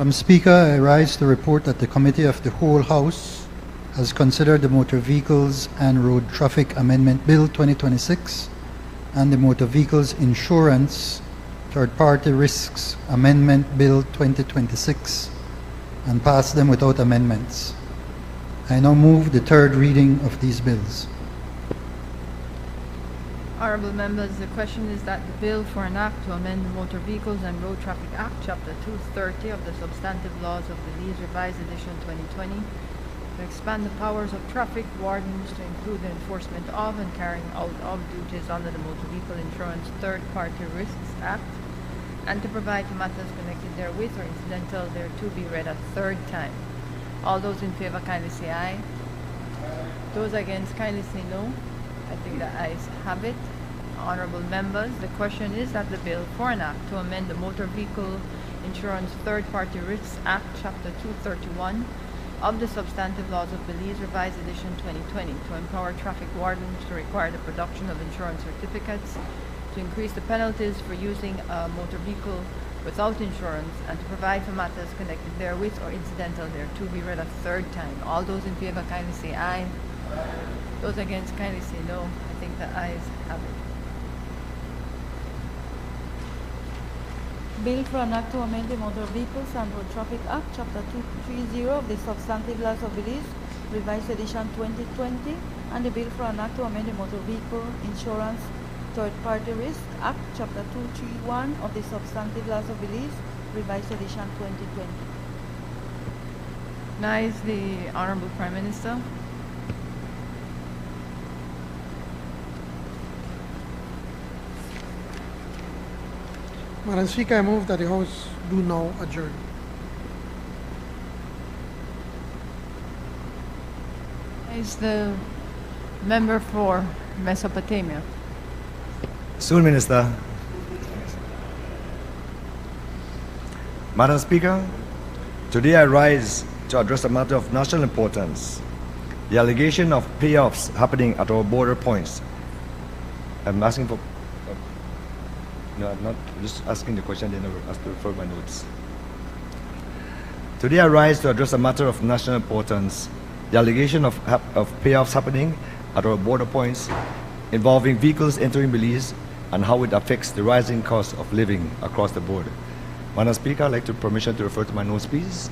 Madam Speaker, I rise to report that the Committee of the Whole House has considered the Motor Vehicles and Road Traffic Amendment Bill 2026 and the Motor Vehicles Insurance Third-Party Risks Amendment Bill 2026 and passed them without amendments. I now move the third reading of these bills. Honourable members, the question is that the bill for an act to amend the Motor Vehicles and Road Traffic Act, Chapter 230 of the Substantive Laws of Belize, Revised Edition 2020, to expand the powers of traffic wardens to include the enforcement of and carrying out of duties under the Motor Vehicle Insurance Third-Party Risks Act, and to provide for matters connected therewith or incidental thereto be read a third time. All those in favour kindly say aye. Those against kindly say no. I think the ayes have it. Honourable members, the question is that the bill for an act to amend the Motor Vehicle Insurance Third-Party Risks Act, Chapter 231 of the Substantive Laws of Belize, Revised Edition 2020, to empower traffic wardens to require the production of insurance certificates, to increase the penalties for using a motor vehicle without insurance, and to provide for matters connected therewith or incidental thereto be read a third time. All those in favour kindly say aye. Those against kindly say no. I think the ayes have it. Bill for an act to amend the Motor Vehicles and Road Traffic Act, Chapter 230 of the Substantive Laws of Belize, Revised Edition 2020, and the bill for an act to amend the Motor Vehicle Insurance Third-Party Risk Act, Chapter 231 of the Substantive Laws of Belize, Revised Edition 2020. Now is the Honourable Prime Minister. Madam Speaker, I move that the House do now adjourn. Is the member for Mesopotamia. Soon, Minister. Madam Speaker, today I rise to address a matter of national importance. The allegation of payoffs happening at our border points. I'm asking for... No, I'm not just asking the question, then I will ask to refer my notes. Today I rise to address a matter of national importance. The allegation of payoffs happening at our border points involving vehicles entering Belize and how it affects the rising cost of living across the board. Madam Speaker, I'd like to permission to refer to my notes, please.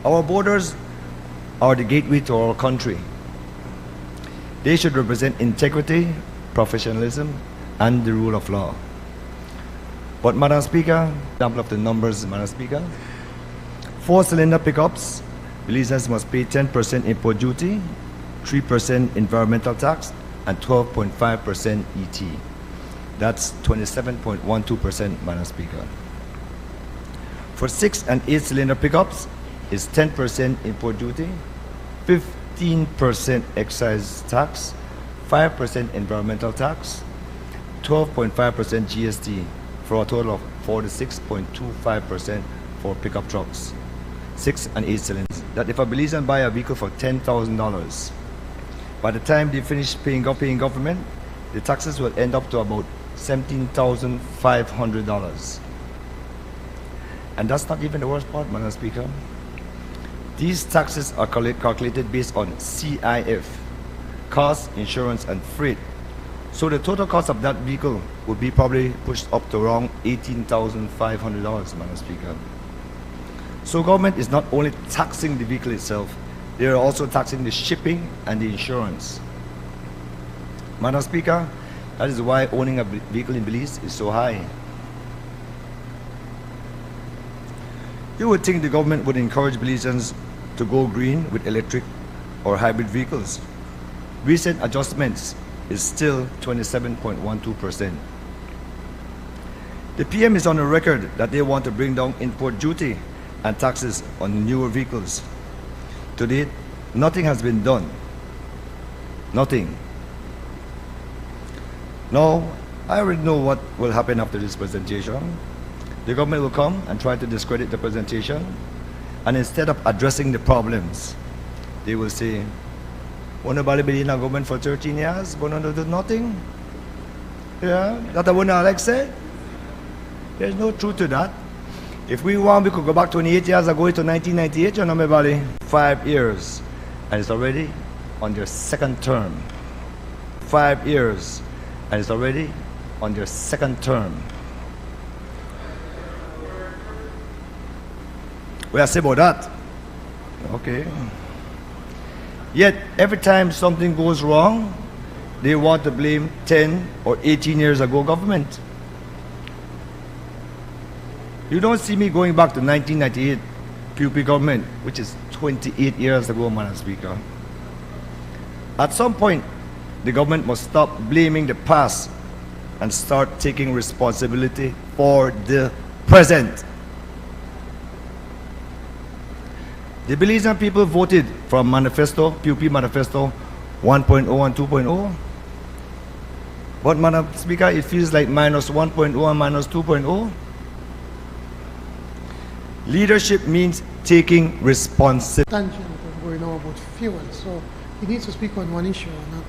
Our borders are the gateway to our country. They should represent integrity, professionalism, and the rule of law. But Madam Speaker, example of the numbers, Madam Speaker, 4-cylinder pickups, Belizeans must pay 10% import duty, 3% environmental tax, and 12.5% ET. That's 27.12%, Madam Speaker. For 6- and 8-cylinder pickups, is 10% import duty, 15% excise tax, 5% environmental tax, 12.5% GST, for a total of 46.25% for pickup trucks, 6 and 8 cylinders. That if a Belizean buy a vehicle for $10,000, by the time they finish paying government, the taxes will end up to about $17,500. And that's not even the worst part, Madam Speaker. These taxes are calculated based on CIF, cost, insurance, and freight. So the total cost of that vehicle would be probably pushed up to around $18,500, Madam Speaker. So government is not only taxing the vehicle itself, they are also taxing the shipping and the insurance. Madam Speaker, that is why owning a vehicle in Belize is so high. You would think the government would encourage Belizeans to go green with electric or hybrid vehicles. Recent adjustments is still 27.12%. The PM is on the record that they want to bring down import duty and taxes on newer vehicles. To date, nothing has been done. Nothing. Now, I already know what will happen after this presentation. The government will come and try to discredit the presentation, and instead of addressing the problems, they will say, "Wala bali in the government for 13 years, but do nothing." Yeah, that's what Alex said. There's no truth to that. If we want, we could go back 28 years ago to 1998, you know, my buddy. 5 years, and it's already on their second term. 5 years, and it's already on their second term. What I say about that? Okay. Yet, every time something goes wrong, they want to blame 10 or 18 years ago government. You don't see me going back to 1998 PUP government, which is 28 years ago, Madam Speaker. At some point, the government must stop blaming the past and start taking responsibility for the present. The Belizean people voted for a manifesto, PUP manifesto 1.0 and 2.0. But, Madam Speaker, it feels like minus 1.0 and minus 2.0. Leadership means taking responsibility. Tangent of going on about fuel, so he needs to speak on one issue and not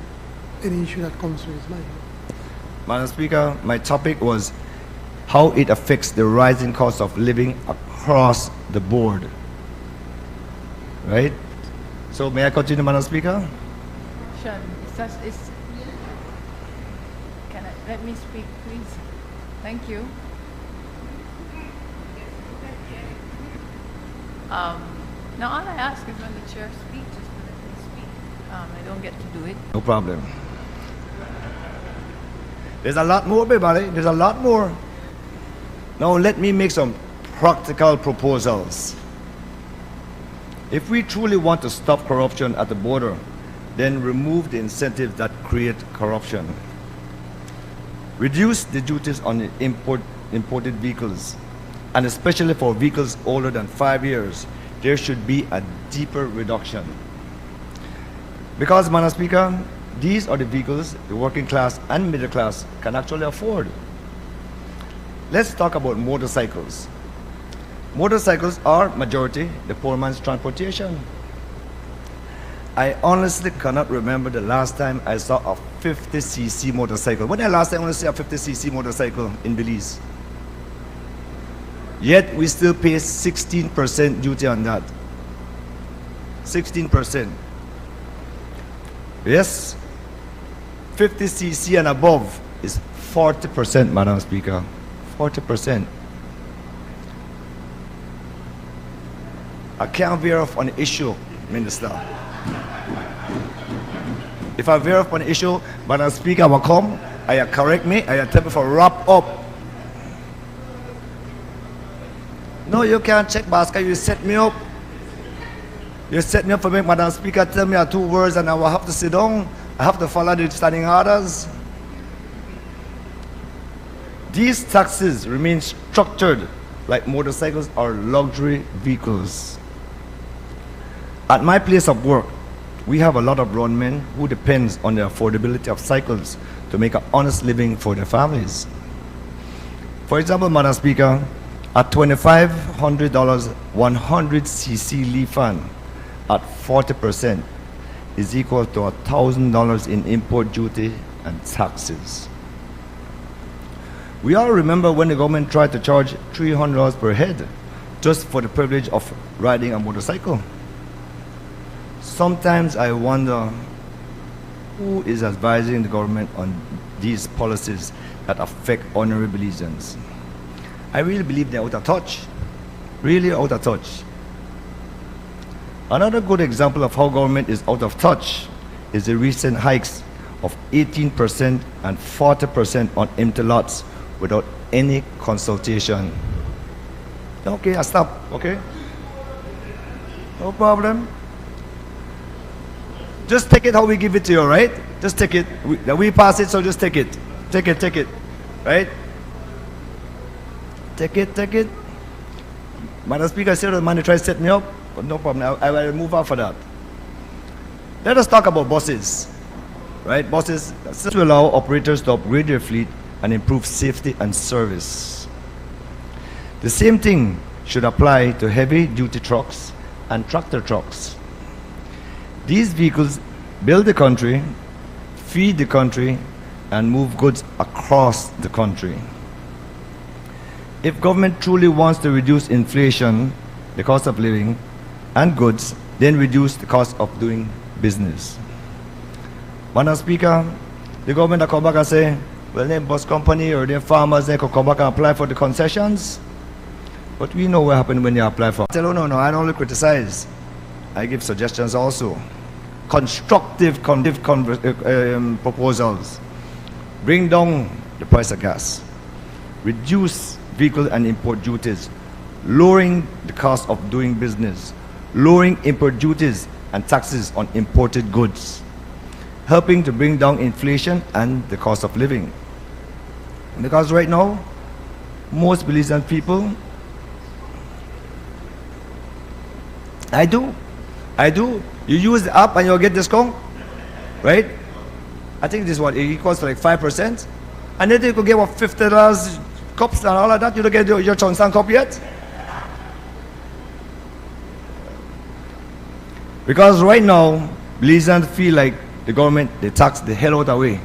any issue that comes to his mind. Madam Speaker, my topic was how it affects the rising cost of living across the board. Right? So may I continue, Madam Speaker? Sean, can I, let me speak, please? Thank you. Now all I ask is when the chair speaks, just to let me speak. I don't get to do it. No problem. There's a lot more, everybody. There's a lot more. Now let me make some practical proposals. If we truly want to stop corruption at the border, then remove the incentives that create corruption. Reduce the duties on the imported vehicles, and especially for vehicles older than 5 years, there should be a deeper reduction. Because, Madam Speaker, these are the vehicles the working class and middle class can actually afford. Let's talk about motorcycles. Motorcycles are majority the poor man's transportation. I honestly cannot remember the last time I saw a 50cc motorcycle. When did I last time I see a 50cc motorcycle in Belize? Yet we still pay 16% duty on that. 16%. Yes, 50cc and above is 40%, Madam Speaker. 40%. I can't veer off on the issue, Minister. If I veer off on the issue, Madam Speaker, I will come, I correct me, I tell me for wrap up. No, you can't check basket, you set me up. You set me up for me, Madam Speaker, tell me 2 words and I will have to sit down. I have to follow the standing orders. These taxes remain structured like motorcycles or luxury vehicles. At my place of work, we have a lot of grown men who depends on the affordability of cycles to make an honest living for their families. For example, Madam Speaker, at $2,500, 100cc leaf fan at 40% is equal to $1,000 in import duty and taxes. We all remember when the government tried to charge $300 per head just for the privilege of riding a motorcycle. Sometimes I wonder who is advising the government on these policies that affect ordinary Belizeans. I really believe they're out of touch. Really out of touch. Another good example of how government is out of touch is the recent hikes of 18% and 40% on empty lots without any consultation. Okay, I stop, okay? No problem. Just take it how we give it to you, right? Just take it. We pass it, so just take it. Take it, right? Take it. Madam Speaker, I see the man try to set me up, but no problem. I will move out for that. Let us talk about buses, right? Buses to allow operators to upgrade their fleet and improve safety and service. The same thing should apply to heavy-duty trucks and tractor trucks. These vehicles build the country, feed the country, and move goods across the country. if government truly wants to reduce inflation, the cost of living, and goods, then reduce the cost of doing business. Madam Speaker, the government will come back and say, well, then bus company or the farmers, they could come back and apply for the concessions. But we know what happened when they apply for. I tell you, no, I don't only criticize. I give suggestions also. Constructive proposals. Bring down the price of gas. Reduce vehicle and import duties. Lowering the cost of doing business. Lowering import duties and taxes on imported goods. Helping to bring down inflation and the cost of living. Because right now, most Belizean people, I do. You use the app and you'll get discount, right? I think this is what, it equals to like 5%. And then you could get what, $50 cups and all of that. You don't get your Chongsan cup yet? Because right now, Belizeans feel like the government, they tax the hell out away.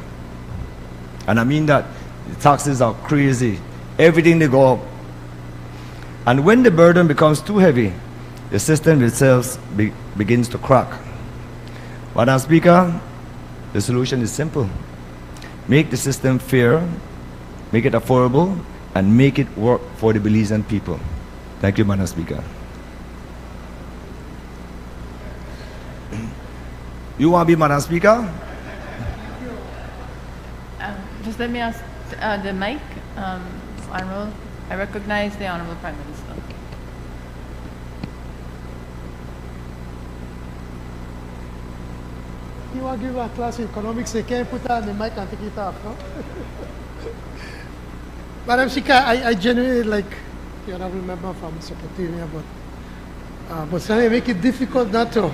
And I mean that. The taxes are crazy. Everything they go up. And when the burden becomes too heavy, the system itself begins to crack. Madam Speaker, the solution is simple. Make the system fair, make it affordable, and make it work for the Belizean people. Thank you, Madam Speaker. You want to be Madam Speaker? Just let me ask the mic. Honorable, I recognize the Honorable Prime Minister. You want to give a class in economics, they can't put on the mic and take it off, no? Madam Speaker, I genuinely like the honorable member from Mesopotamia, but certainly make it difficult not to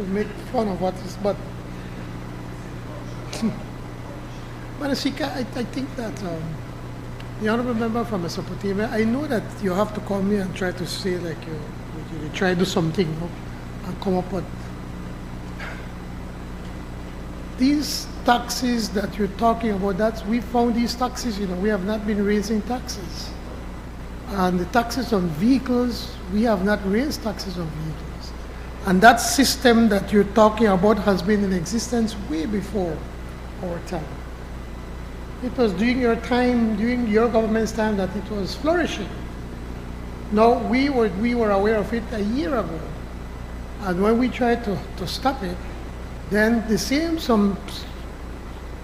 make fun of what is, but Madam Speaker, I think that the honorable member from Mesopotamia, I know that you have to call me and try to say like you try to do something, you know, and come up with these taxes that you're talking about. We found these taxes, you know, we have not been raising taxes. And the taxes on vehicles, we have not raised taxes on vehicles. And that system that you're talking about has been in existence way before our time. It was during your time, during your government's time, that it was flourishing. Now, we were aware of it a year ago. And when we tried to stop it, then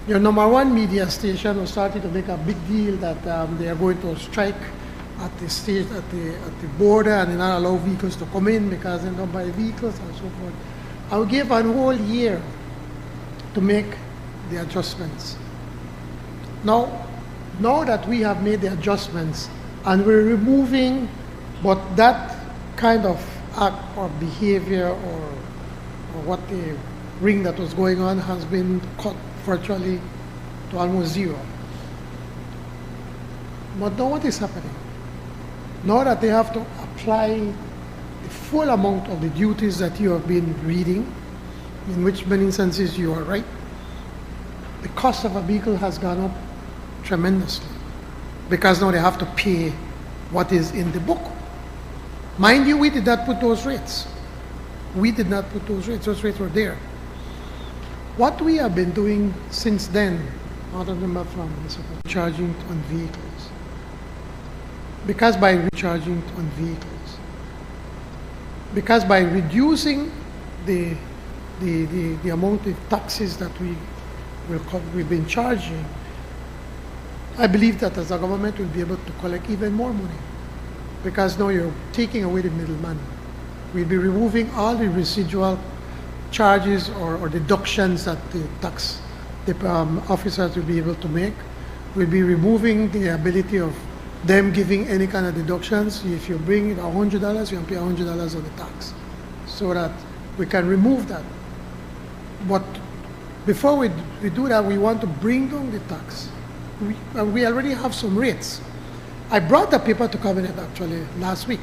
your number one media station was starting to make a big deal that they are going to strike at the state, at the border, and they not allow vehicles to come in because they don't buy vehicles and so forth. I will give a whole year to make the adjustments. Now that we have made the adjustments and we're removing, but that kind of act or behavior or what the ring that was going on has been cut virtually to almost zero. But now what is happening? Now that they have to apply the full amount of the duties that you have been reading, in which many instances you are right, the cost of a vehicle has gone up tremendously because now they have to pay what is in the book. Mind you, we did not put those rates. We did not put those rates. Those rates were there. What we have been doing since then, out of the from charging on vehicles. Because by recharging on vehicles, because by reducing the amount of taxes that we've been charging, I believe that as a government we'll be able to collect even more money. Because now you're taking away the middleman. We'll be removing all the residual charges or deductions that the officers will be able to make. We'll be removing the ability of them giving any kind of deductions. If you bring $100, you can pay $100 of the tax, so that we can remove that. But before we do that, we want to bring down the tax. We already have some rates. I brought the paper to Cabinet actually last week.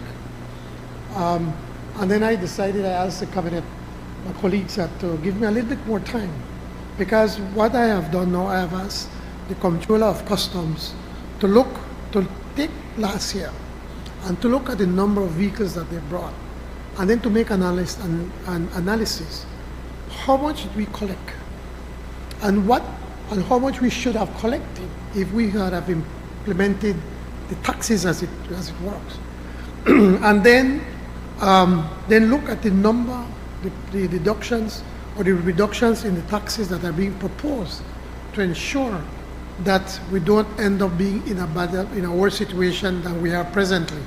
And then I asked the Cabinet, my colleagues, to give me a little bit more time. Because what I have done now, I have asked the Comptroller of Customs to take last year and to look at the number of vehicles that they brought, and then to make an analysis. How much did we collect? And how much we should have collected if we had have implemented the taxes as it works. And then look at the number, the deductions or the reductions in the taxes that are being proposed to ensure that we don't end up being in a worse situation than we are presently.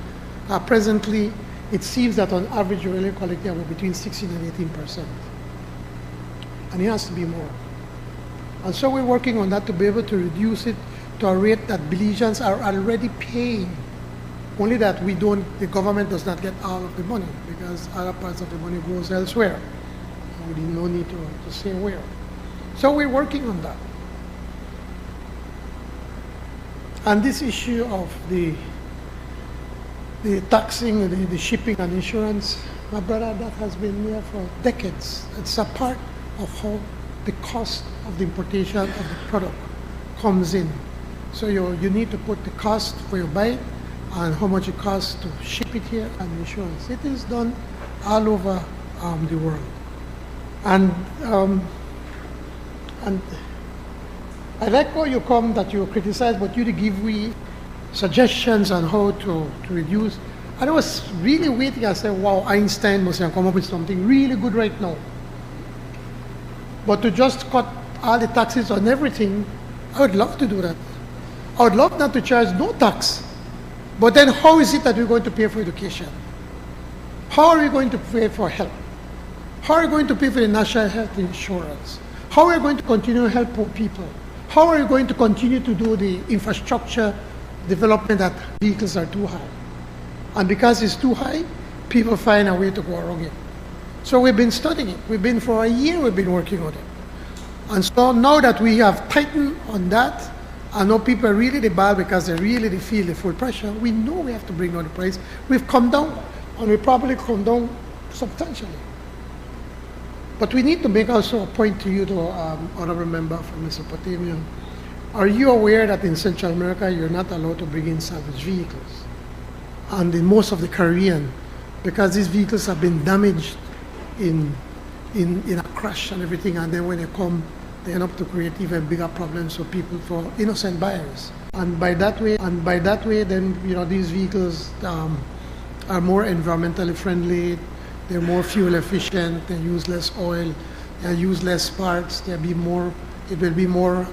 Presently, it seems that on average we're really collecting between 16 and 18%. And it has to be more. And so we're working on that to be able to reduce it to a rate that Belizeans are already paying. Only that the government does not get all of the money because other parts of the money goes elsewhere. We did no need to say where. So we're working on that. And this issue of the taxing, the shipping and insurance, my brother, that has been there for decades. It's a part of how the cost of the importation of the product comes in. So you need to put the cost for your buy and how much it costs to ship it here and insurance. It is done all over the world. And I like how you come that you criticize, but you give me suggestions on how to reduce. And I was really waiting. I said, wow, Einstein must have come up with something really good right now. But to just cut all the taxes on everything, I would love to do that. I would love not to charge no tax. But then how is it that we're going to pay for education? How are we going to pay for health? How are we going to pay for the national health insurance? How are we going to continue to help poor people? How are we going to continue to do the infrastructure development that vehicles are too high? And because it's too high, people find a way to go around it. So we've been studying it. For a year, we've been working on it. And so now that we have tightened on that, and now people are really the bad because they feel the full pressure, we know we have to bring down the price. We've come down, and we probably come down substantially. But we need to make also a point to you, honorable member from Mesopotamia. Are you aware that in Central America, you're not allowed to bring in salvage vehicles? And in most of the Caribbean, because these vehicles have been damaged in a crash and everything, and then when they come, they end up to create even bigger problems for people, for innocent buyers. And by that way, then these vehicles are more environmentally friendly. They're more fuel efficient. They use less oil. They use less parts. It will be more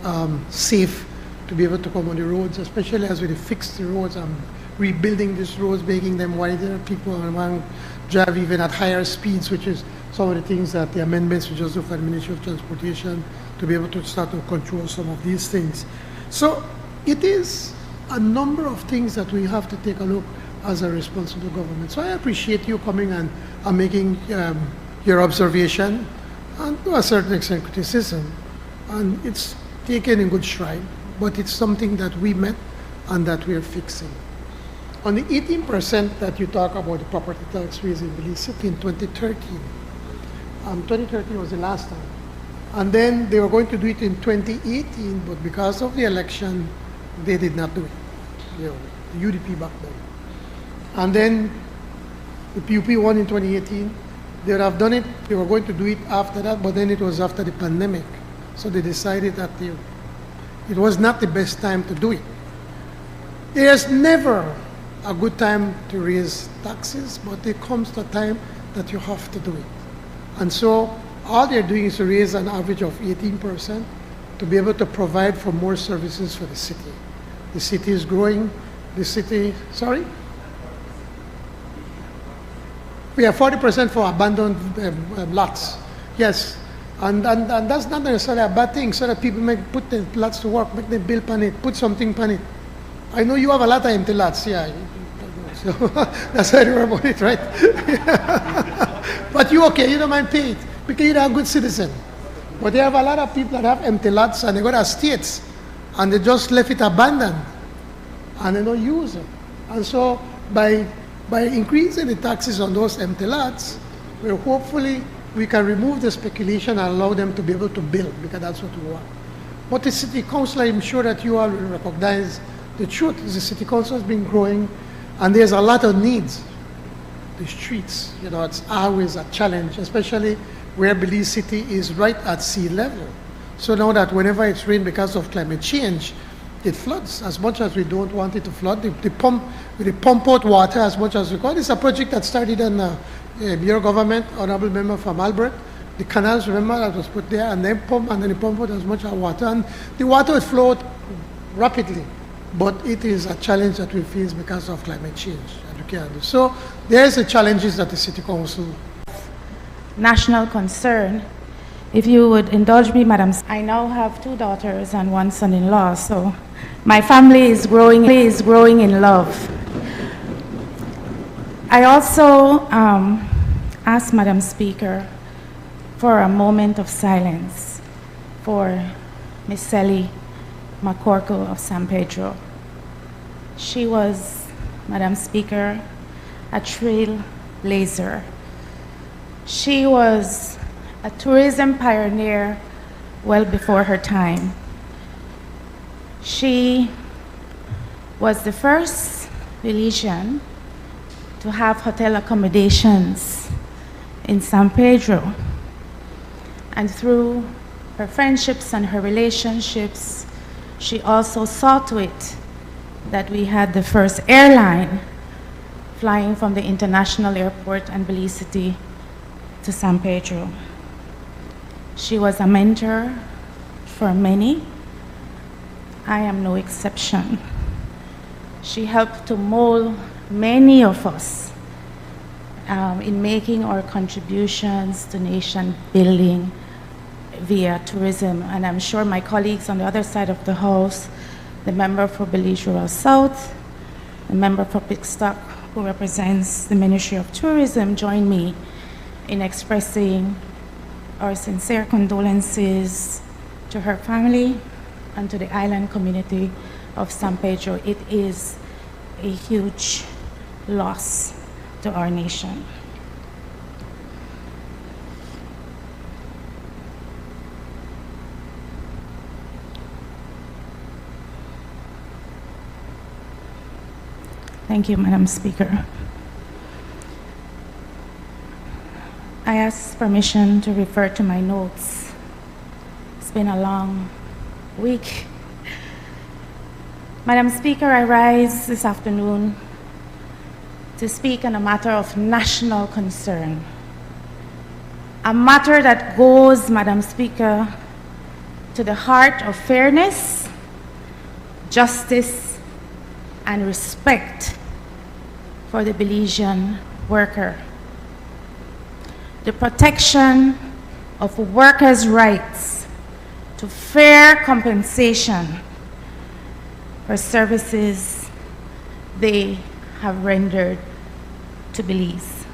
safe to be able to come on the roads, especially as we fix the roads and rebuilding these roads, making them wider. People want to drive even at higher speeds, which is some of the things that the amendments we just do for the Ministry of Transportation to be able to start to control some of these things. So it is a number of things that we have to take a look as a responsible government. So I appreciate you coming and making your observation and to a certain extent criticism. And it's taken in good stride, but it's something that we met and that we are fixing. On the 18% that you talk about the property tax raise in Belize City in 2013, 2013 was the last time. And then they were going to do it in 2018, but because of the election, they did not do it. The UDP back then. And then the PUP won in 2018. They would have done it, they were going to do it after that, but then it was after the pandemic. So they decided that it was not the best time to do it. There's never a good time to raise taxes, but there comes a time that you have to do it. And so all they're doing is to raise an average of 18% to be able to provide for more services for the city. The city is growing. We have 40% for abandoned lots. Yes. And that's not necessarily a bad thing, so that people may put the lots to work, make them build on it, put something on it. I know you have a lot of empty lots, yeah. So that's why you about it, right? But you okay, you don't mind paying it, because you're a good citizen. But they have a lot of people that have empty lots and they got estates and they just left it abandoned and they don't use it. And so by increasing the taxes on those empty lots, hopefully we can remove the speculation and allow them to be able to build, because that's what we want. But the city council, I'm sure that you all will recognize The truth is the city council has been growing, and there's a lot of needs. The streets, it's always a challenge, especially where Belize City is right at sea level. So now that whenever it's rained because of climate change, it floods. As much as we don't want it to flood, they pump out water as much as we can. It's a project that started in your government, honorable member from Albert. The canals, remember, that was put there, and then they pump out as much water, and the water would flow out rapidly. But it is a challenge that we face because of climate change. So there's the challenges that the city council. National concern. If you would indulge me, Madam, I now have 2 daughters and 1 son-in-law, so my family is growing in love. I also ask Madam Speaker for a moment of silence for Miss Sally McCorkle of San Pedro. She was, Madam Speaker, a trailblazer. She was a tourism pioneer well before her time. She was the first Belizean to have hotel accommodations in San Pedro. And through her friendships and her relationships, she also saw to it that we had the first airline flying from the international airport and Belize City to San Pedro. She was a mentor for many. I am no exception. She helped to mold many of us in making our contributions to nation building via tourism. And I'm sure my colleagues on the other side of the house, the member for Belize Rural South, the member for Pickstock, who represents the Ministry of Tourism, join me in expressing our sincere condolences to her family and to the island community of San Pedro. It is a huge loss to our nation. Thank you, Madam Speaker. I ask permission to refer to my notes. It's been a long week. Madam Speaker, I rise this afternoon to speak on a matter of national concern. A matter that goes, Madam Speaker, to the heart of fairness, justice, and respect for the Belizean worker. The protection of workers' rights to fair compensation for services they have rendered to Belize.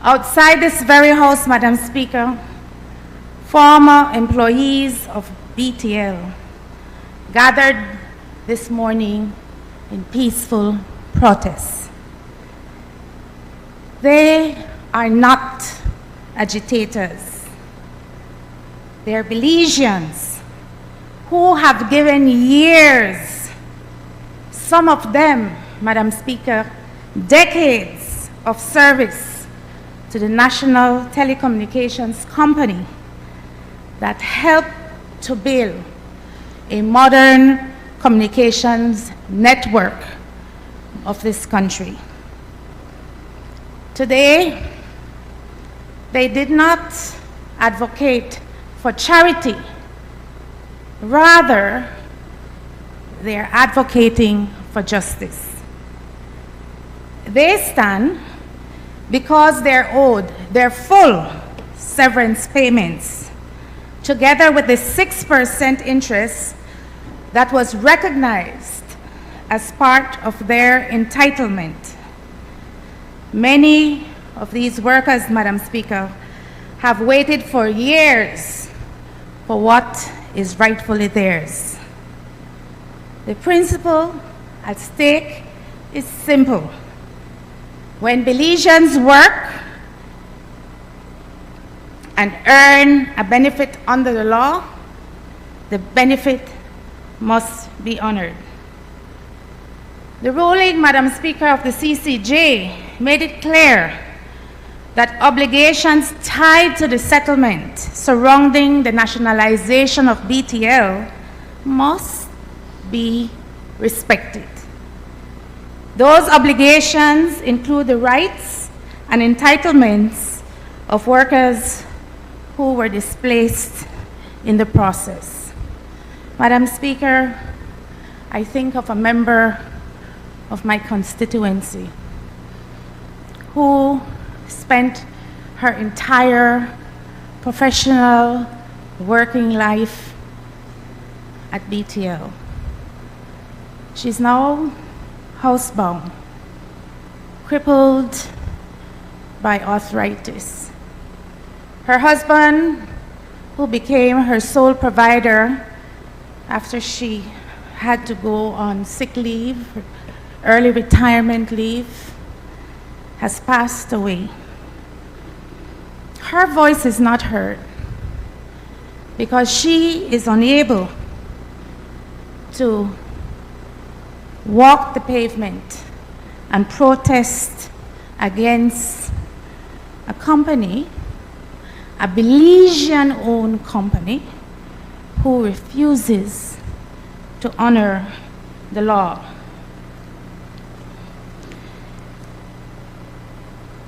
Outside this very house, Madam Speaker, former employees of BTL gathered this morning in peaceful protest. They are not agitators. They are Belizeans who have given years, some of them, Madam Speaker, decades of service to the National Telecommunications Company that helped to build a modern communications network of this country. Today, they did not advocate for charity. Rather, they are advocating for justice. They stand because they're owed their full severance payments, together with the 6% interest that was recognized as part of their entitlement. Many of these workers, Madam Speaker, have waited for years for what is rightfully theirs. The principle at stake is simple. When Belizeans work and earn a benefit under the law, the benefit must be honored. The ruling, Madam Speaker, of the CCJ made it clear that obligations tied to the settlement surrounding the nationalization of BTL must be respected. Those obligations include the rights and entitlements of workers who were displaced in the process. Madam Speaker, I think of a member of my constituency who spent her entire professional working life at BTL. She's now housebound, crippled by arthritis. Her husband, who became her sole provider after she had to go on sick leave, early retirement leave, has passed away. Her voice is not heard because she is unable to walk the pavement and protest against a company, a Belizean-owned company, who refuses to honor the law.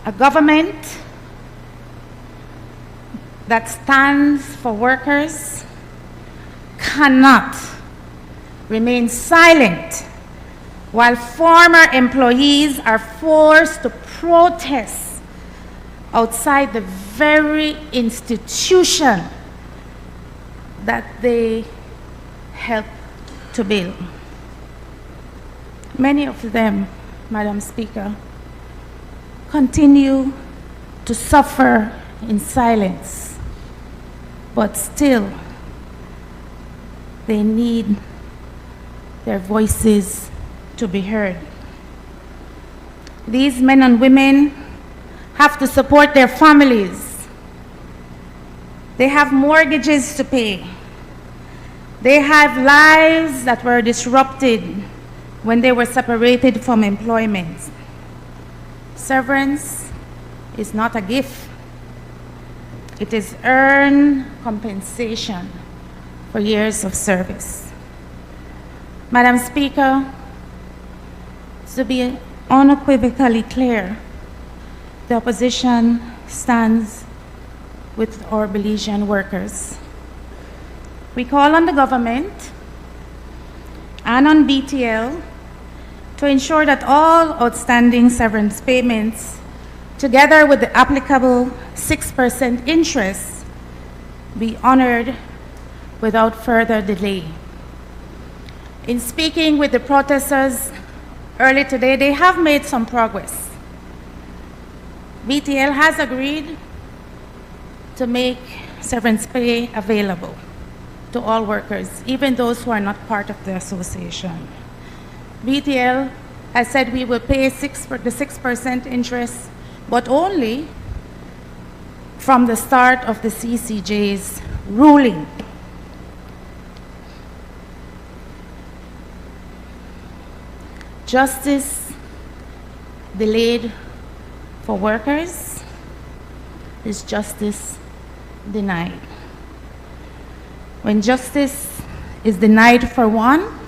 A government that stands for workers cannot remain silent while former employees are forced to protest outside the very institution that they helped to build. Many of them, Madam Speaker, continue to suffer in silence, but still they need their voices to be heard. These men and women have to support their families. They have mortgages to pay. They have lives that were disrupted when they were separated from employment. Severance is not a gift. It is earned compensation for years of service. Madam Speaker, to be unequivocally clear, the opposition stands with our Belizean workers. We call on the government and on BTL to ensure that all outstanding severance payments, together with the applicable 6% interest, be honored without further delay. In speaking with the protesters early today, they have made some progress. BTL has agreed to make severance pay available to all workers, even those who are not part of the association. BTL has said we will pay the 6% interest, but only from the start of the CCJ's ruling. Justice delayed for workers is justice denied. When justice is denied for one,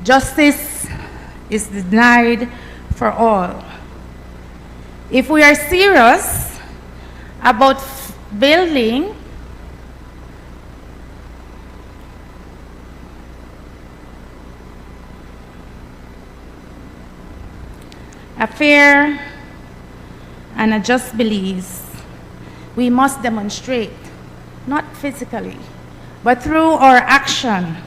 justice is denied for all. If we are serious about building a fair and a just Belize, we must demonstrate, not physically, but through our action,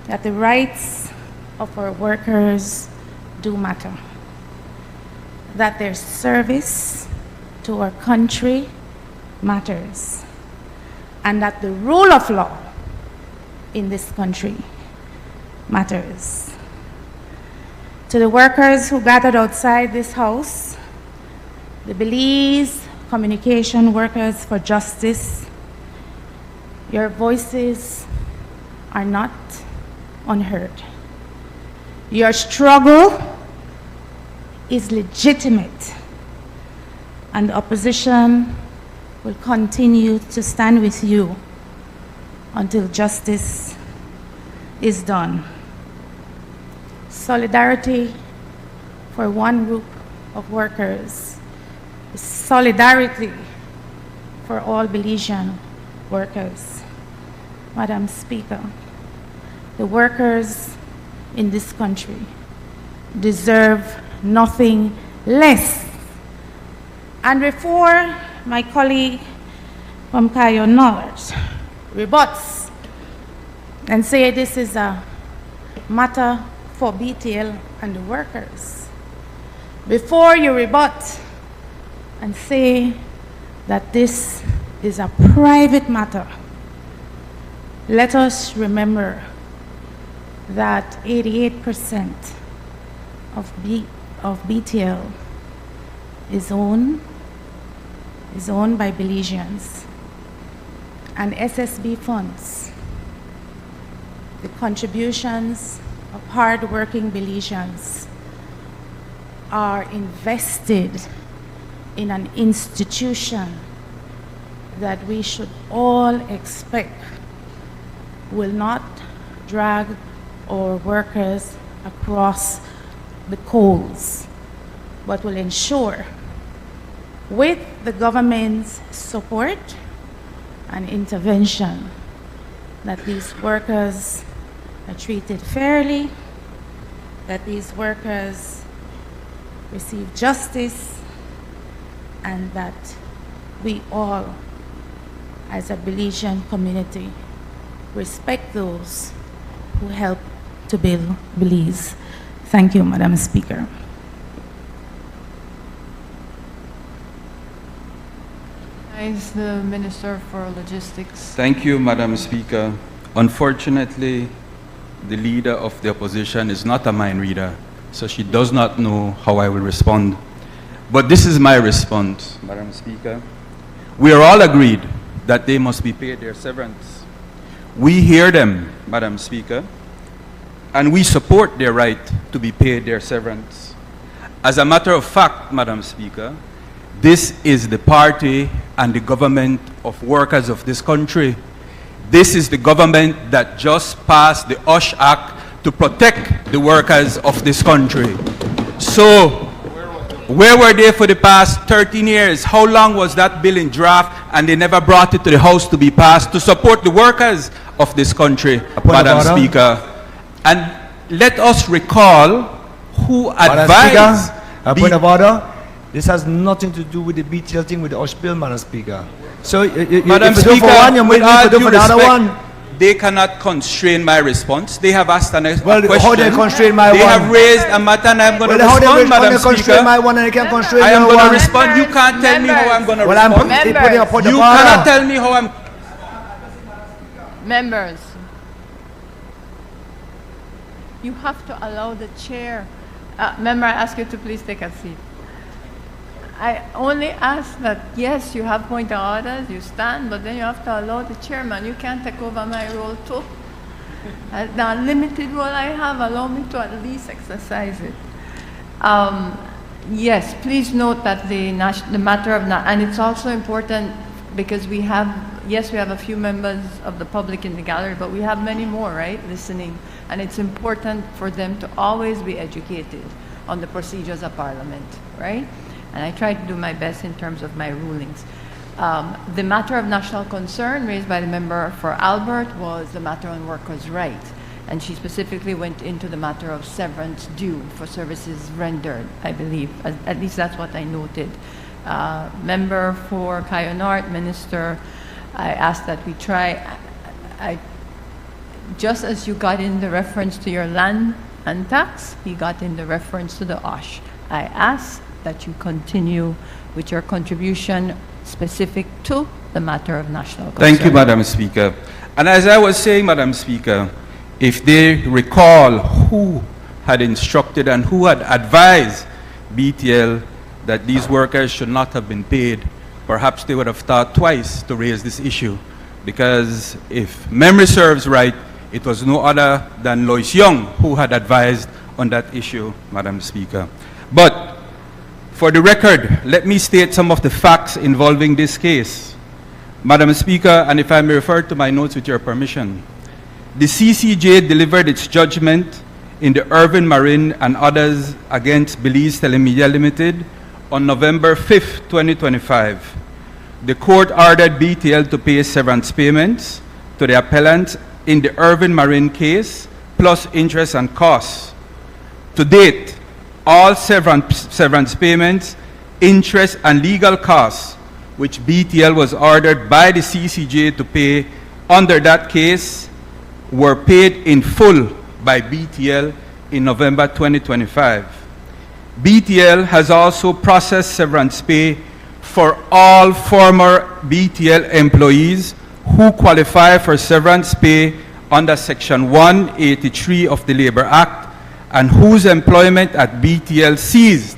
that the rights of our workers do matter, that their service to our country matters, and that the rule of law in this country matters. To the workers who gathered outside this house, the Belize Communication Workers for Justice, your voices are not unheard. Your struggle is legitimate, and the opposition will continue to stand with you until justice is done. Solidarity for one group of workers is solidarity for all Belizean workers. Madam Speaker, the workers in this country deserve nothing less. And before my colleague from Cayo North rebuts and say this is a matter for BTL and the workers, before you rebut and say that this is a private matter, let us remember that 88% of BTL is owned by Belizeans, and SSB funds, the contributions of hard-working Belizeans, are invested in an institution that we should all expect will not drag our workers across the coals, but will ensure, with the government's support and intervention, that these workers are treated fairly, that these workers receive justice, and that we all, as a Belizean community, respect those who help to build Belize. Thank you, Madam Speaker. Is the Minister for Logistics. Thank you, Madam Speaker. Unfortunately, the leader of the opposition is not a mind reader, so she does not know how I will respond. But this is my response, Madam Speaker. We are all agreed that they must be paid their severance. We hear them, Madam Speaker, and we support their right to be paid their severance. As a matter of fact, Madam Speaker, this is the party and the government of workers of this country. This is the government that just passed the OSH Act to protect the workers of this country. So, where were they for the past 13 years? How long was that bill in draft and they never brought it to the House to be passed to support the workers of this country, Madam Speaker? And let us recall who advised... Point of order. This has nothing to do with the BTL thing with the OSH bill, Madam Speaker. So, Madam if you do Speaker, for one, you're with waiting all to do due for the other respect, one. they cannot constrain my response. They have asked a question. Well, how they constrain my They one? have raised a matter and I'm going to Well, respond, how Madam they constrain Speaker. my one and they can't constrain I am your going to one? respond. You can't tell me how I'm going to Well, I'm respond. putting a point of You order. cannot tell me how I'm... Members, you have to allow the chair. Member, I ask you to please take a seat. I only ask that, yes, you have point of orders, you stand, but then you have to allow the chairman. You can't take over my role too. The limited role I have, allow me to at least exercise it. Yes, please note that the matter of, and it's also important because we have, yes, we have a few members of the public in the gallery, but we have many more, right, listening. And it's important for them to always be educated on the procedures of Parliament, right? And I try to do my best in terms of my rulings. The matter of national concern raised by the member for Albert was the matter on workers' rights. And she specifically went into the matter of severance due for services rendered, I believe. At least that's what I noted. Member for Cayo North, Minister, I asked that we try, just as you got in the reference to your land and tax, he got in the reference to the OSH. I asked that you continue with your contribution specific to the matter of national concern. Thank you, Madam Speaker. And as I was saying, Madam Speaker, if they recall who had instructed and who had advised BTL that these workers should not have been paid, perhaps they would have thought twice to raise this issue. Because if memory serves right, it was no other than Lois Young who had advised on that issue, Madam Speaker. But for the record, let me state some of the facts involving this case. Madam Speaker, and if I may refer to my notes with your permission, the CCJ delivered its judgment in the Irvin Marine and others against Belize Telemedia Limited on November 5th, 2025. The court ordered BTL to pay severance payments to the appellants in the Irvin Marine case, plus interest and costs. To date, all severance payments, interest, and legal costs, which BTL was ordered by the CCJ to pay under that case, were paid in full by BTL in November 2025. BTL has also processed severance pay for all former BTL employees who qualify for severance pay under Section 183 of the Labor Act and whose employment at BTL ceased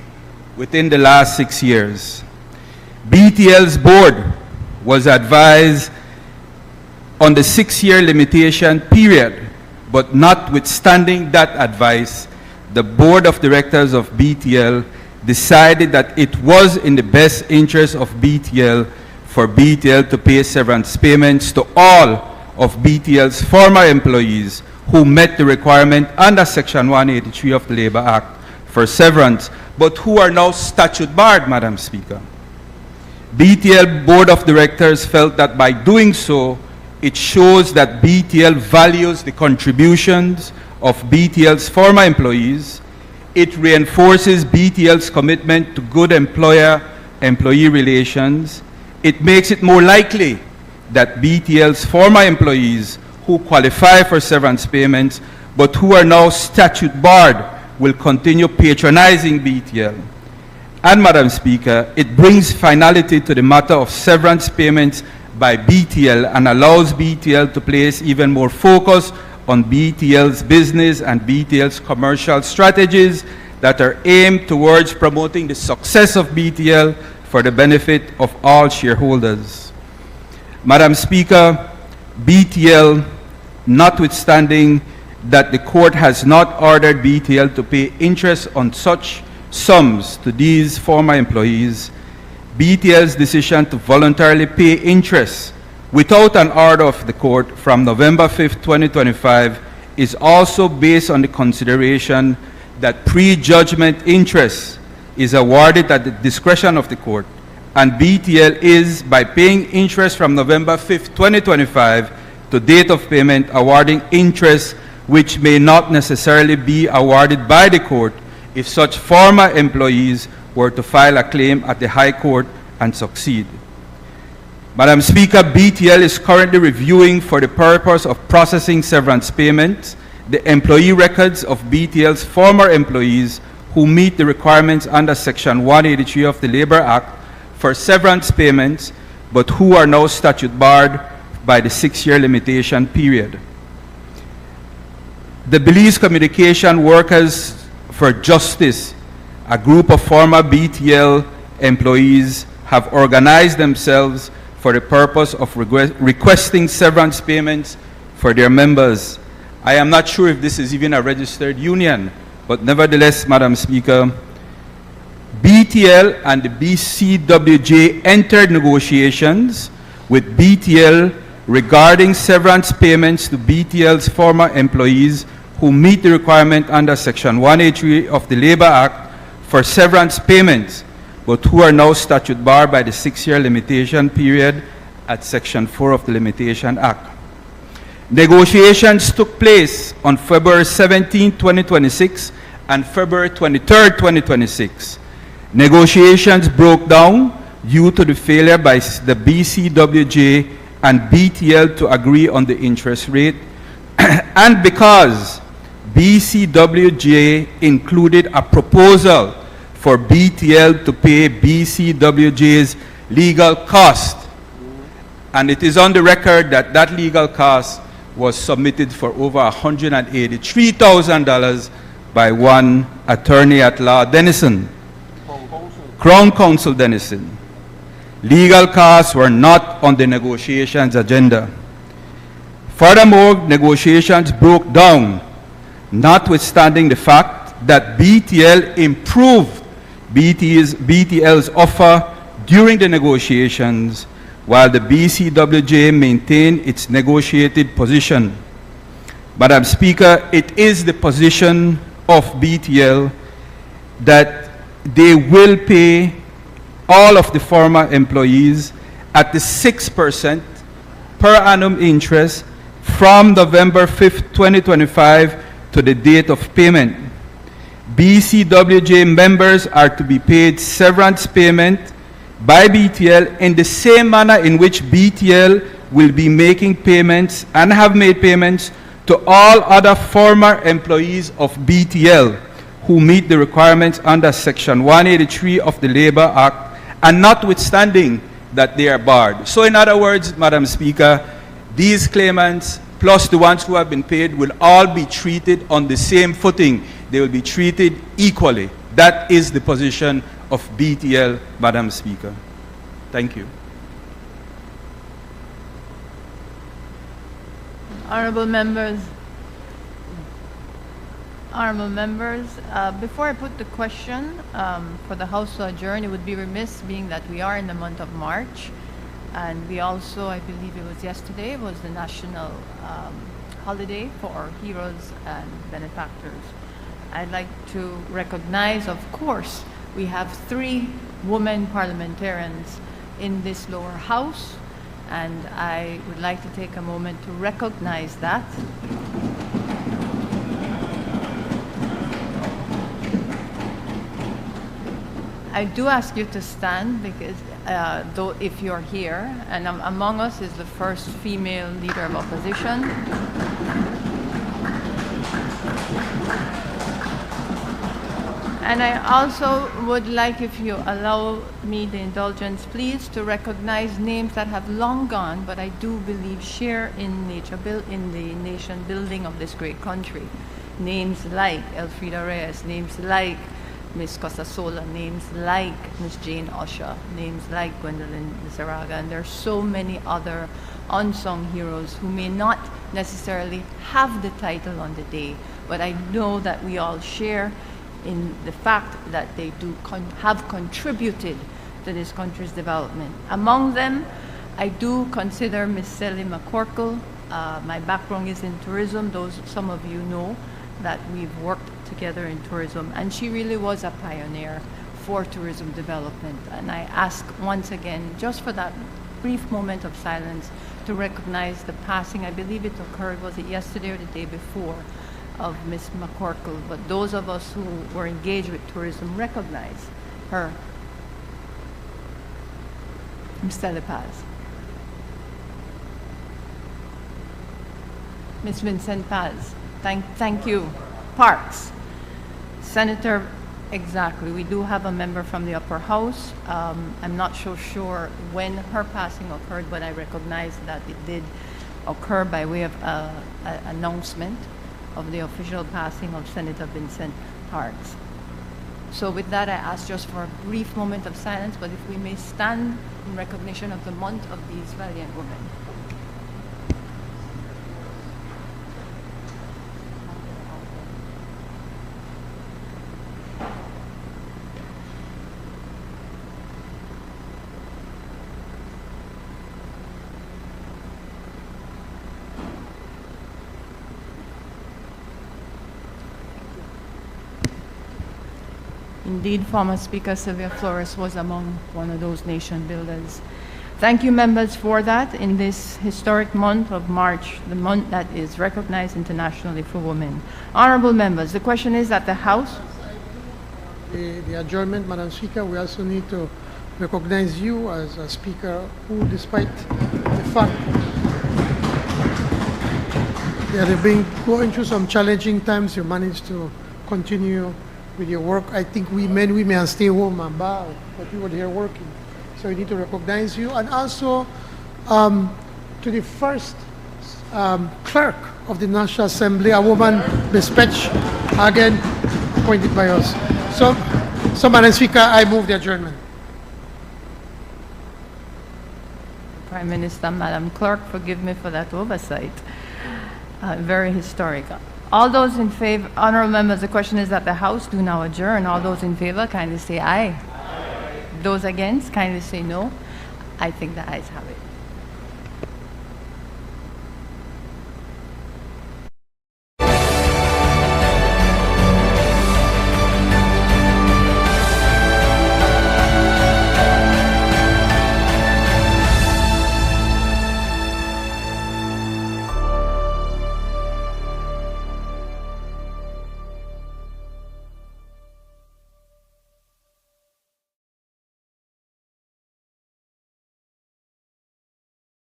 within the last 6 years. BTL's board was advised on the 6-year limitation period, but notwithstanding that advice, the board of directors of BTL decided that it was in the best interest of BTL for BTL to pay severance payments to all of BTL's former employees who met the requirement under Section 183 of the Labor Act for severance, but who are now statute barred, Madam Speaker. BTL Board of Directors felt that by doing so, it shows that BTL values the contributions of BTL's former employees. It reinforces BTL's commitment to good employer-employee relations. It makes it more likely that BTL's former employees who qualify for severance payments but who are now statute barred will continue patronizing BTL. And Madam Speaker, it brings finality to the matter of severance payments by BTL and allows BTL to place even more focus on BTL's business and BTL's commercial strategies that are aimed towards promoting the success of BTL for the benefit of all shareholders. Madam Speaker, BTL, notwithstanding that the court has not ordered BTL to pay interest on such sums to these former employees, BTL's decision to voluntarily pay interest without an order of the court from November 5th, 2025 is also based on the consideration that pre-judgment interest is awarded at the discretion of the court, and BTL is, by paying interest from November 5th, 2025 to date of payment, awarding interest which may not necessarily be awarded by the court if such former employees were to file a claim at the High Court and succeed. Madam Speaker, BTL is currently reviewing, for the purpose of processing severance payments, the employee records of BTL's former employees who meet the requirements under Section 183 of the Labor Act for severance payments, but who are now statute barred by the 6-year limitation period. The Belize Communication Workers for Justice, a group of former BTL employees, have organized themselves for the purpose of requesting severance payments for their members. I am not sure if this is even a registered union, but nevertheless, Madam Speaker, BTL and the BCWJ entered negotiations with BTL regarding severance payments to BTL's former employees who meet the requirement under Section 183 of the Labor Act for severance payments, but who are now statute barred by the 6-year limitation period at Section 4 of the Limitation Act. Negotiations took place on February 17, 2026 and February 23, 2026. Negotiations broke down due to the failure by the BCWJ and BTL to agree on the interest rate, and because BCWJ included a proposal for BTL to pay BCWJ's legal cost. And it is on the record that that legal cost was submitted for over $183,000 by one attorney at law, Dennison, Crown Counsel Dennison. Legal costs were not on the negotiations agenda. Furthermore, negotiations broke down, notwithstanding the fact that BTL improved BTL's offer during the negotiations, while the BCWJ maintained its negotiated position. Madam Speaker, it is the position of BTL that they will pay all of the former employees at the 6% per annum interest from November 5th, 2025 to the date of payment. BCWJ members are to be paid severance payment by BTL in the same manner in which BTL will be making payments and have made payments to all other former employees of BTL who meet the requirements under Section 183 of the Labor Act, and notwithstanding that they are barred. So in other words, Madam Speaker, these claimants plus the ones who have been paid will all be treated on the same footing. They will be treated equally. That is the position of BTL, Madam Speaker. Thank you. Honorable members, before I put the question for the House to adjourn, it would be remiss, being that we are in the month of March, and we also, I believe it was yesterday, was the national holiday for our heroes and benefactors. I'd like to recognize, of course, we have 3 women parliamentarians in this lower house, and I would like to take a moment to recognize that. I do ask you to stand, because though if you're here, and among us is the first female leader of opposition. And I also would like, if you allow me the indulgence, please, to recognize names that have long gone, but I do believe share in the nation building of this great country. Names like Elfrida Reyes, names like Ms. Cosasola, names like Ms. Jane Usher, names like Gwendolyn Zaraga, and there are so many other unsung heroes who may not necessarily have the title on the day, but I know that we all share in the fact that they do have contributed to this country's development. Among them, I do consider Ms. Sally McCorkle. My background is in tourism. Some of you know that we've worked together in tourism, and she really was a pioneer for tourism development. And I ask once again, just for that brief moment of silence, to recognize the passing. I believe it occurred, was it yesterday or the day before, of Ms. McCorkle, but those of us who were engaged with tourism recognize her. Mr. Paz. Ms. Vincent Paz, thank you. Parks. Senator, exactly, we do have a member from the upper house. I'm not so sure when her passing occurred, but I recognize that it did occur by way of an announcement of the official passing of Senator Vincent Parks. So with that, I ask just for a brief moment of silence, but if we may stand in recognition of the month of these valiant women. Indeed, former Speaker Sylvia Flores was among one of those nation builders. Thank you, members, for that in this historic month of March, the month that is recognized internationally for women. Honorable members, the question is that the House... The adjournment, Madam Speaker, we also need to recognize you as a speaker who, despite the fact that you've been going through some challenging times, you managed to continue with your work. I think we may stay home and bow, but we were here working. So we need to recognize you. And also to the first clerk of the National Assembly, a woman, Ms. Petch, again appointed by us. So Madam Speaker, I move the adjournment. Prime Minister, Madam Clerk, forgive me for that oversight. Very historic. All those in favor, honorable members, the question is that the House do now adjourn. All those in favor, kindly say aye. Those against, kindly say no. I think the ayes have it.